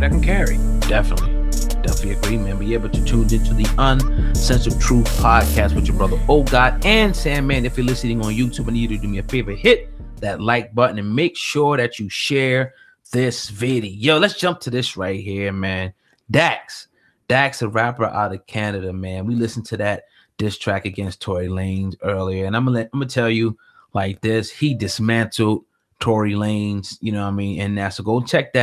somebody that can carry. Definitely agree, man. But yeah, but you're tuned into the Uncensored Truth podcast with your brother UNCUT and SamAnt. If you're listening on YouTube, I need you to do me a favor, hit that like button and make sure that you share this video. Yo, let's jump to this right here, man. Dax, a rapper out of Canada, man. We listened to that diss track against Tory Lanez earlier, and I'm gonna tell you like this: he dismantled Tory Lanez, you know what I mean? And now, so go check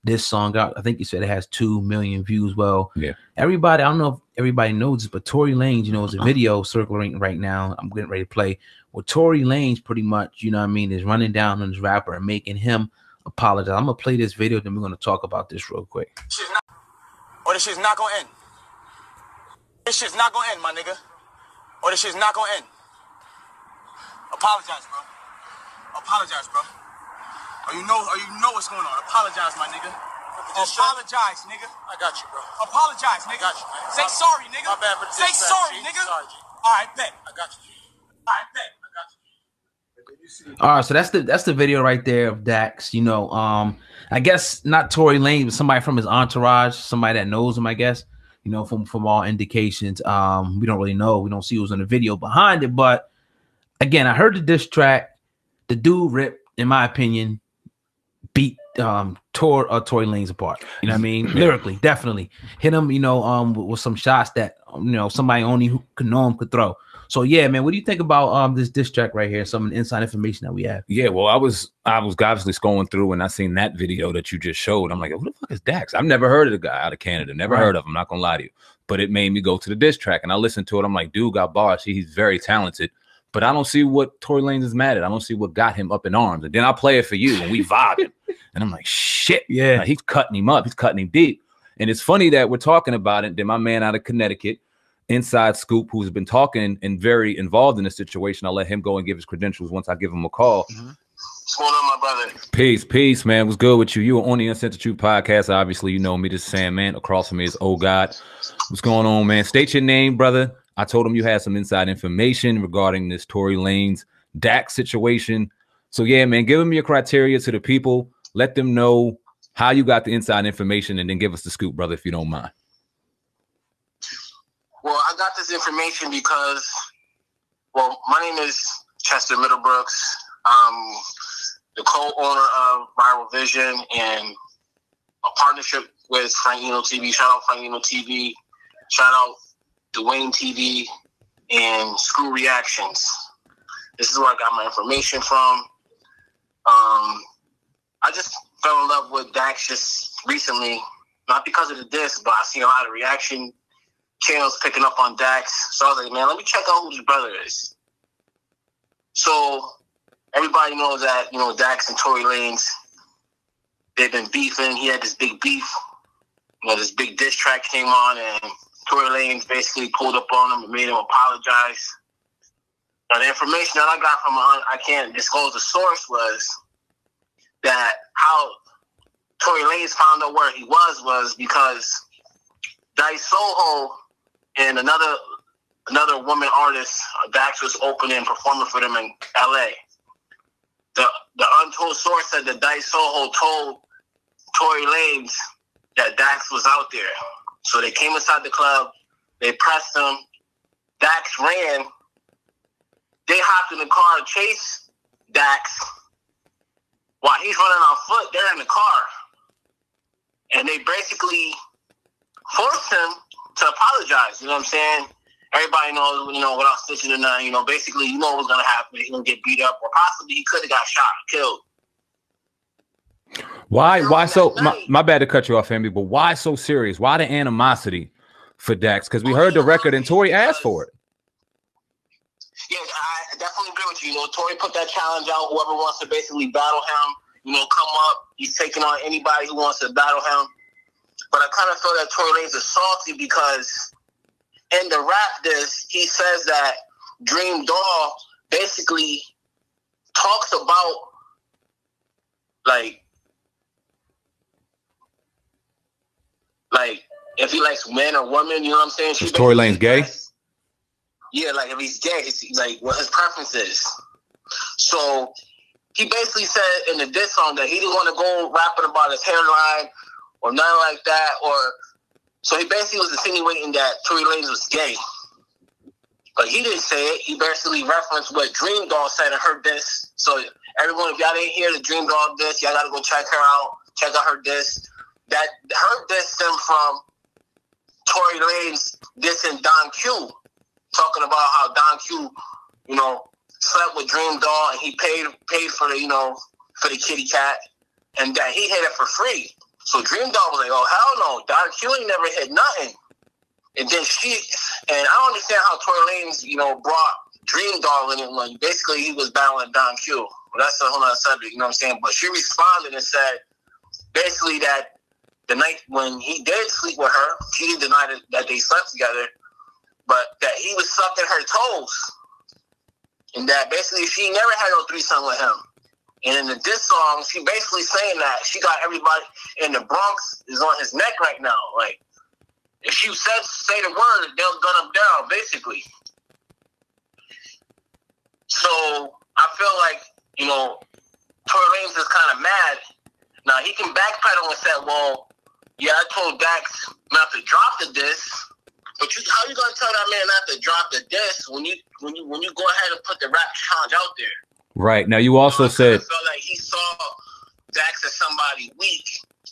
this song out. I think you said it has 2 million views. Well, yeah, everybody, I don't know if everybody knows this, but Tory Lanez, you know, is a video circling right now. I'm getting ready to play. Well, Tory Lanez pretty much, you know what I mean, is running down on this rapper and making him apologize. I'm gonna play this video, then we're gonna talk about this real quick. Or this shit's not gonna end. This shit's not gonna end, my nigga. Or this shit's not gonna end. Apologize, bro. Apologize, bro. Or you know what's going on. Apologize, my nigga. Apologize, nigga. I got you, bro. Apologize, nigga. I got you, man. Say sorry, nigga. My bad for this. Say sorry, nigga. Sorry, G. All right, bet. I got you. All right, bet. I got you. All right, so that's the video right there of Dax. You know, I guess not Tory Lanez, but somebody from his entourage, somebody that knows him, I guess. You know, from all indications, we don't really know. We don't see who's in the video behind it, but again, I heard the diss track. The dude ripped, in my opinion, beat Tory Lanez apart. You know what I mean? Lyrically, definitely hit him. You know, with some shots that you know somebody only who could know him could throw. So yeah, man, what do you think about this diss track right here? Some inside information that we have. Yeah, well, I was obviously scrolling through and I seen that video that you just showed. I'm like, who the fuck is Dax? I've never heard of the guy out of Canada. Never heard of him. I'm not gonna lie to you, but it made me go to the diss track and I listened to it. I'm like, dude got bars. He's very talented. But I don't see what Tory Lanez is mad at. I don't see what got him up in arms. And then I'll play it for you and we vibing. And I'm like, shit, yeah. Like, he's cutting him up. He's cutting him deep. And it's funny that we're talking about it. Then my man out of Connecticut, Inside Scoop, who's been talking and very involved in this situation, I'll let him go and give his credentials once I give him a call. What's going on, my brother? Peace, man. What's good with you? You were on the Uncensored Truth podcast. Obviously, you know me. This is SamAnt. Across from me is UNCUT. What's going on, man? State your name, brother. I told him you had some inside information regarding this Tory Lanez Dax situation. So yeah, man, give them your criteria to the people. Let them know how you got the inside information and then give us the scoop, brother, if you don't mind. Well, I got this information because, well, my name is Chester Middlebrooks. I'm the co-owner of Viral Vision and a partnership with Frank Eno TV. Shout out Frank Eno TV. Shout out Dwayne TV and Screw Reactions. This is where I got my information from. I just fell in love with Dax just recently, not because of the diss, but I seen a lot of reaction channels picking up on Dax. So I was like, man, let me check out who this brother is. So everybody knows that, you know, Dax and Tory Lanez, they've been beefing. He had this big beef. You know, this big diss track came on and Tory Lanez basically pulled up on him and made him apologize. Now, the information that I got from I can't disclose the source was that how Tory Lanez found out where he was because Dice Soho and another woman artist, Dax, was opening and performing for them in LA. The untold source said that Dice Soho told Tory Lanez that Dax was out there. So they came inside the club, they pressed him, Dax ran, they hopped in the car to chase Dax. While he's running on foot, they're in the car. And they basically forced him to apologize, you know what I'm saying? Everybody knows, you know, without stitching or nothing, you know, basically, you know what's going to happen. He's going to get beat up, or possibly he could have got shot or killed. Why so, my bad to cut you off, Family, but why so serious? Why the animosity for Dax? Because we heard the record and Tory asked for it. Yeah, I definitely agree with you. You know, Tory put that challenge out. Whoever wants to basically battle him, you know, come up. He's taking on anybody who wants to battle him. But I kind of feel that Tory Lanez is salty because in the rap diss, he says that Dream Doll basically talks about, like if he likes men or women, you know what I'm saying? Is Tory Lanez gay? Yeah, like if he's gay, it's like what his preference is. So he basically said in the diss song that he didn't want to go rapping about his hairline or nothing like that. Or so he basically was insinuating that Tory Lanez was gay. But he didn't say it. He basically referenced what Dream Doll said in her diss. So everyone, if y'all didn't hear the Dream Doll diss, y'all gotta go check her out. Check out her diss. That her diss stemmed from Tory Lanez dissing Don Q, talking about how Don Q, you know, slept with Dream Doll and he paid for the, you know, for the kitty cat, and that he hit it for free. So Dream Doll was like, oh hell no, Don Q ain't never hit nothing. And then I don't understand how Tory Lanez, you know, brought Dream Doll in it. Like, basically, he was battling Don Q. Well, that's a whole other subject, you know what I'm saying? But she responded and said, basically, that the night when he did sleep with her, she didn't deny that they slept together, but that he was sucking her toes. And that basically, she never had no threesome with him. And in the diss song, she basically saying that she got everybody in the Bronx is on his neck right now. Like, if she say the word, they'll gun him down, basically. So I feel like, you know, Tory Lanez is kind of mad. Now he can backpedal and say, well, yeah, I told Dax not to drop the diss, but how you gonna tell that man not to drop the diss when you go ahead and put the rap challenge out there? Right. Now you also said, I felt like he saw Dax as somebody weak.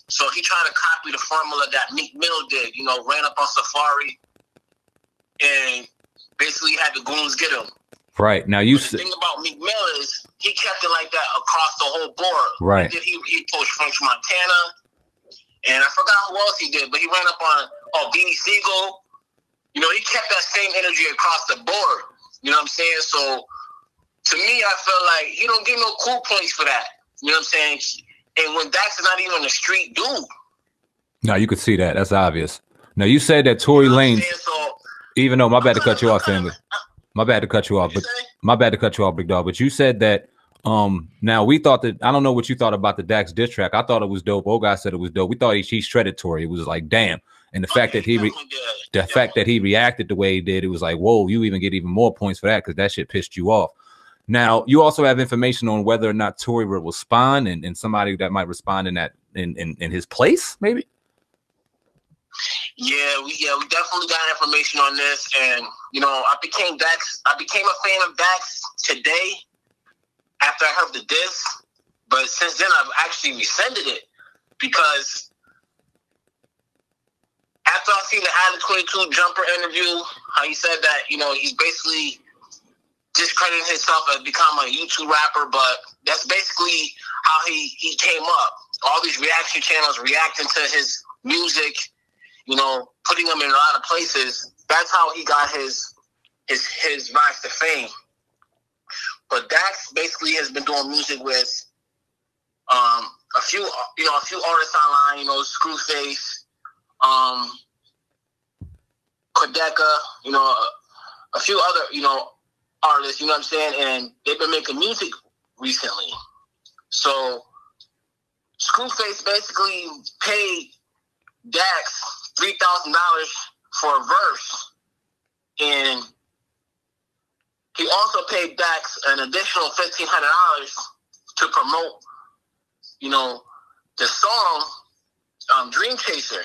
So he tried to copy the formula that Meek Mill did, you know, ran up on Safari and basically had the goons get him. Right. Now the thing about Meek Mill is he kept it like that across the whole board. Right. He pushed French Montana, and I forgot who else he did, but he ran up on Beanie Siegel. You know, he kept that same energy across the board. You know what I'm saying? So to me, I feel like he don't get no cool points for that. You know what I'm saying? And when Dax is not even a street dude. No, you could see that. That's obvious. Now, you said that Tory Lanez, even though, my bad to cut you off, family. My bad to cut you off, but my bad to cut you off, big dog. But you said that, now we thought that, I don't know what you thought about the Dax diss track. I thought it was dope. Old guy said it was dope. We thought he shredded Tory. It was like, damn. And the fact that he reacted the way he did, it was like, whoa, you even get even more points for that because that shit pissed you off. Now, you also have information on whether or not Tory will respond and somebody that might respond in his place, maybe? Yeah, we definitely got information on this. And, you know, I became a fan of Dax today after I heard the diss. But since then, I've actually rescinded it because after I seen the Adam 22 Jumper interview, how he said that, you know, he's basically discrediting himself as becoming a YouTube rapper, but that's basically how he came up. All these reaction channels reacting to his music, you know, putting him in a lot of places. That's how he got his rise to fame. But Dax basically has been doing music with a few artists online, you know, Screwface, Kodeka, you know, a few other, you know, artists, you know what I'm saying? And they've been making music recently. So Screwface basically paid Dax $3,000 for a verse. And he also paid Dax an additional $1,500 to promote, you know, the song Dream Chaser.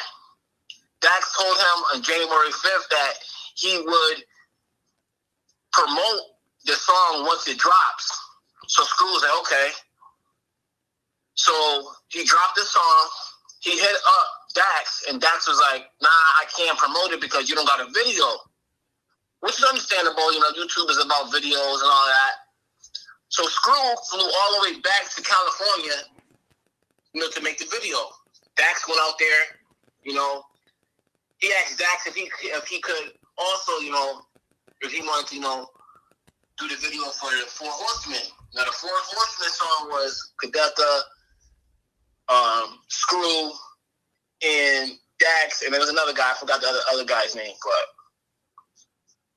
Dax told him on January 5th that he would promote the song once it drops. So Screw was like, okay. So he dropped the song. He hit up Dax, and Dax was like, nah, I can't promote it because you don't got a video. Which is understandable. You know, YouTube is about videos and all that. So Screw flew all the way back to California, you know, to make the video. Dax went out there, you know. He asked Dax if he could also, you know, if he wanted to, you know, do the video for the Four Horsemen. Now, the Four Horsemen song was Kodeka, Screw, and Dax, and there was another guy. I forgot the other guy's name.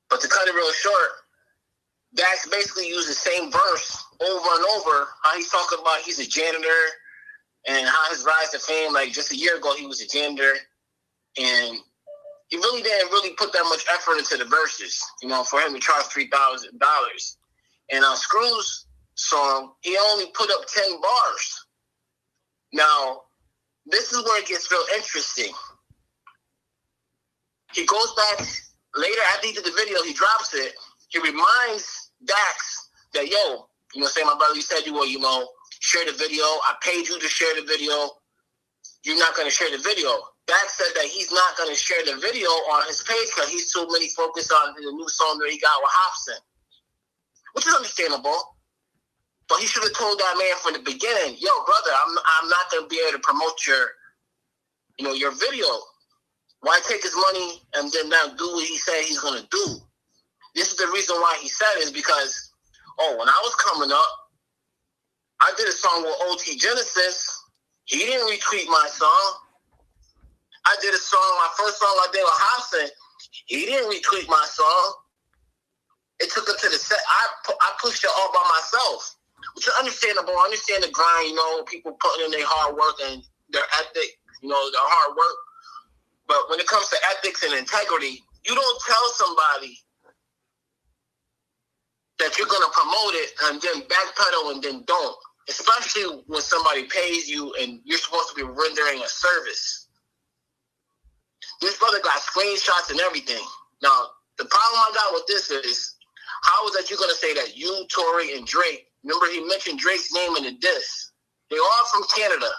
But to cut it real short, Dax basically used the same verse over and over. How he's talking about he's a janitor and how his rise to fame, like just a year ago, he was a janitor. And he really didn't really put that much effort into the verses, you know, for him to charge $3,000. And on Screw's song, he only put up 10 bars. Now, this is where it gets real interesting. He goes back later after he did the video, he drops it. He reminds Dax that, yo, you know, say, my brother, you said you will, you know, share the video. I paid you to share the video. You're not going to share the video. Dax said that he's not going to share the video on his page because he's too many focused on the new song that he got with Hobson, which is understandable. But he should have told that man from the beginning, yo, brother, I'm not going to be able to promote your video. Why take his money and then not do what he said he's going to do? This is the reason why he said it, is because, when I was coming up, I did a song with OT Genesis. He didn't retweet my song. I did a song, my first song I did with Hobson. He didn't retweet my song. It took him to the set. I pushed it all by myself, which is understandable. I understand the grind, you know, people putting in their hard work and their ethic, you know, their hard work. But when it comes to ethics and integrity, you don't tell somebody that you're going to promote it and then backpedal and then don't, especially when somebody pays you and you're supposed to be rendering a service. This brother got screenshots and everything. Now, the problem I got with this is, how is that you're going to say that you, Tory, and Drake, remember he mentioned Drake's name in the diss, they're all from Canada.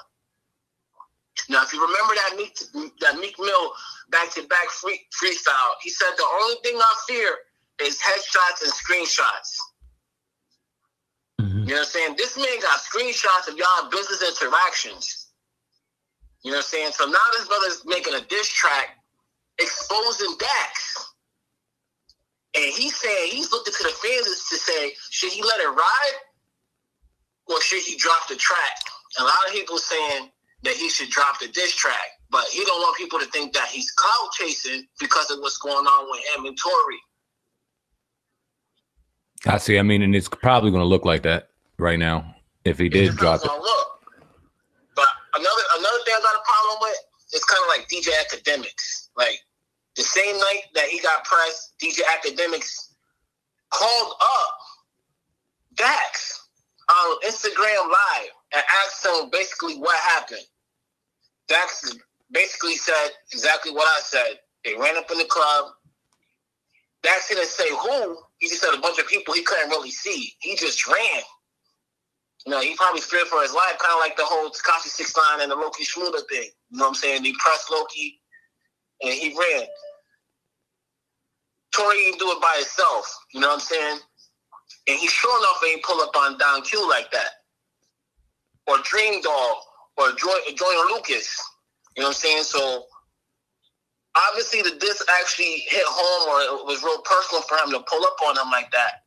Now, if you remember that Meek Mill back-to-back freestyle, he said the only thing I fear is headshots and screenshots. Mm-hmm. You know what I'm saying? This man got screenshots of y'all business interactions. You know what I'm saying? So now this brother's making a diss track exposing Dax. And he's saying, he's looking to the fans to say, should he let it ride or should he drop the track? A lot of people saying that he should drop the diss track, but he don't want people to think that he's clout chasing because of what's going on with him and Tory. I see. I mean, and it's probably going to look like that right now if he did drop it. But another thing I got a problem with is kind of like DJ Academics. Like, the same night that he got pressed, DJ Academics called up Dax on Instagram Live and asked him basically what happened. Dax basically said exactly what I said. They ran up in the club. Dax didn't say who. He just said a bunch of people he couldn't really see. He just ran. You know, he probably feared for his life, kind of like the whole Tekashi 6ix9ine and the Loki Schmooder thing. You know what I'm saying? They pressed Loki, and he ran. Tory didn't do it by himself. You know what I'm saying? And he sure enough ain't pull up on Don Q like that. Or Dream Doll, or Joyner Lucas. You know what I'm saying? So, obviously the diss actually hit home, or it was real personal for him to pull up on him like that.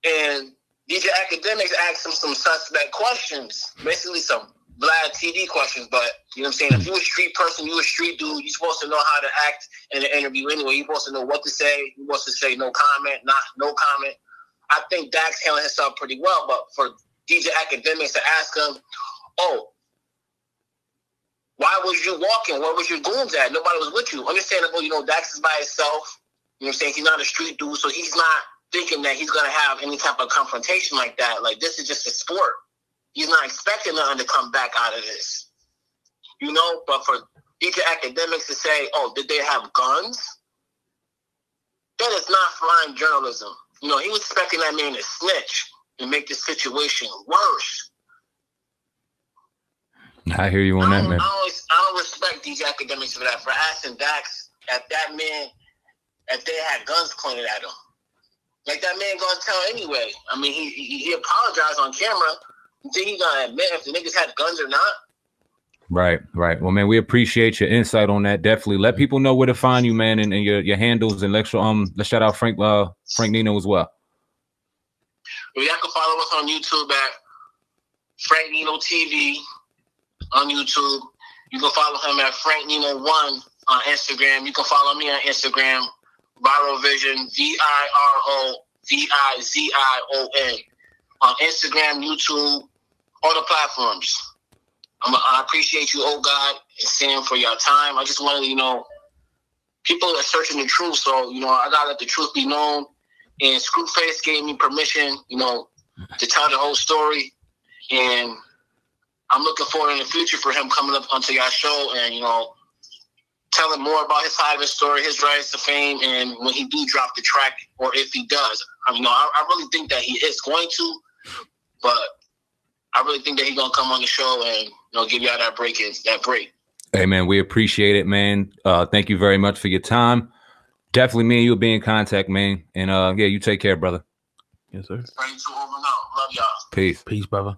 And DJ Academics asked him some suspect questions, basically some Vlad TV questions, but you know what I'm saying? If you're a street person, you're a street dude, you're supposed to know how to act in an interview anyway. You're supposed to know what to say. You're supposed to say no comment, not no comment. I think Dax handled himself pretty well, but for DJ Academics to ask him, why was you walking? Where was your goons at? Nobody was with you. Understandable, you know, Dax is by himself. You know what I'm saying? He's not a street dude, so he's not thinking that he's going to have any type of confrontation like that. Like, this is just a sport. He's not expecting nothing to come back out of this. You know, but for DJ Academics to say, did they have guns? That is not fine journalism. You know, he was expecting that man to snitch and make the situation worse. I hear you on that, man. I don't respect DJ Academics for that, for asking Dax at that man if they had guns pointed at him. Like, that man gonna tell anyway. I mean, he apologized on camera. You think he gonna admit if the niggas had guns or not? Right. Well, man, we appreciate your insight on that. Definitely let people know where to find you, man, and your handles, and let's shout out Frank Nino as well. Well, y'all can follow us on YouTube at Frank Nino TV on YouTube. You can follow him at Frank Nino 1 on Instagram. You can follow me on Instagram, Viral Vision, VIROVIZION, on Instagram, YouTube, all the platforms. I appreciate you, God, and Sam, for your time. I just wanted to, people are searching the truth, so, I got to let the truth be known. And Screwface gave me permission, to tell the whole story. And I'm looking forward in the future for him coming up onto your show and, you know, telling more about his side of his story, his rise to fame, and when he do drop the track, or if he does. I mean, I really think that he is going to, but I really think that he's going to come on the show and, you know, give y'all that break. Hey, man, we appreciate it, man. Thank you very much for your time. Definitely me and you will be in contact, man. And, yeah, you take care, brother. Yes, sir. Ready to over now. Love y'all. Peace. Peace, brother.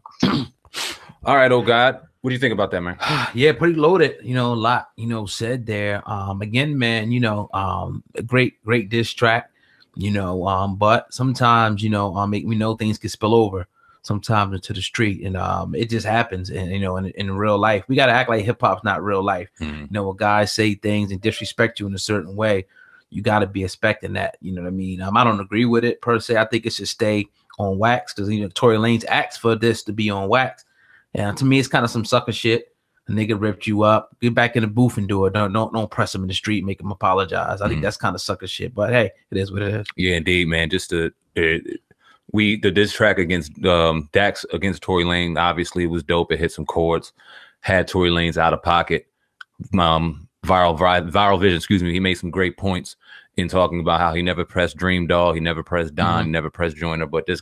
All right, oh God. What do you think about that, man? Yeah, pretty loaded. You know, a lot, you know, said there. Again, man, you know, a great diss track, you know, but sometimes, you know, we know things can spill over sometimes into the street, and it just happens. And, you know, in real life, we got to act like hip hop's not real life. You know, when guys say things and disrespect you in a certain way, you got to be expecting that. You know what I mean? I don't agree with it per se. I think it should stay on wax because, you know, Tory Lanez asked for this to be on wax. And to me, it's kind of some sucker shit. A nigga ripped you up. Get back in the booth and do it. Don't press him in the street, make him apologize. I think that's kind of sucker shit. But hey, it is what it is. Yeah, indeed, man. Just the diss track against Dax against Tory Lanez, obviously it was dope. It hit some chords, had Tory Lanez out of pocket. Viral Vision, excuse me. He made some great points in talking about how he never pressed Dream Doll, he never pressed Don, he never pressed Joyner, but this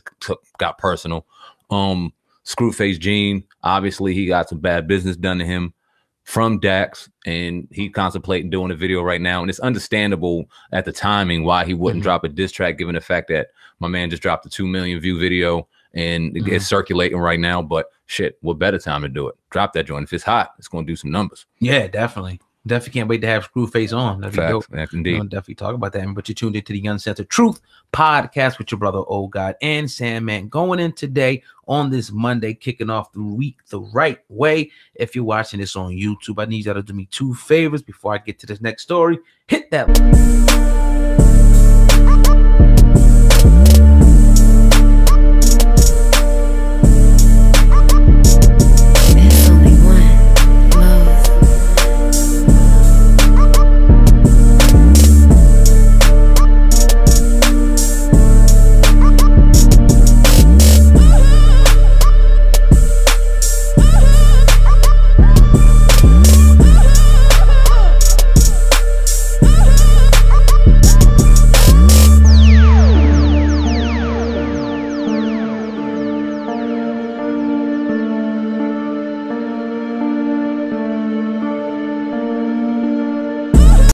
got personal. Screwface Gene, obviously he got some bad business done to him from Dax, and he contemplating doing a video right now. And it's understandable at the timing why he wouldn't drop a diss track, given the fact that my man just dropped a 2 million view video and it's circulating right now. But shit, what better time to do it? Drop that joint. If it's hot, it's going to do some numbers. Yeah, definitely. Definitely can't wait to have Screwface on. That'd be dope. Indeed. We'll definitely talk about that. But you tuned into the Uncensored Truth podcast with your brother, Oh God, and SamAnt. Going in today on this Monday, kicking off the week the right way. If you're watching this on YouTube, I need y'all to do me 2 favors before I get to this next story. Hit that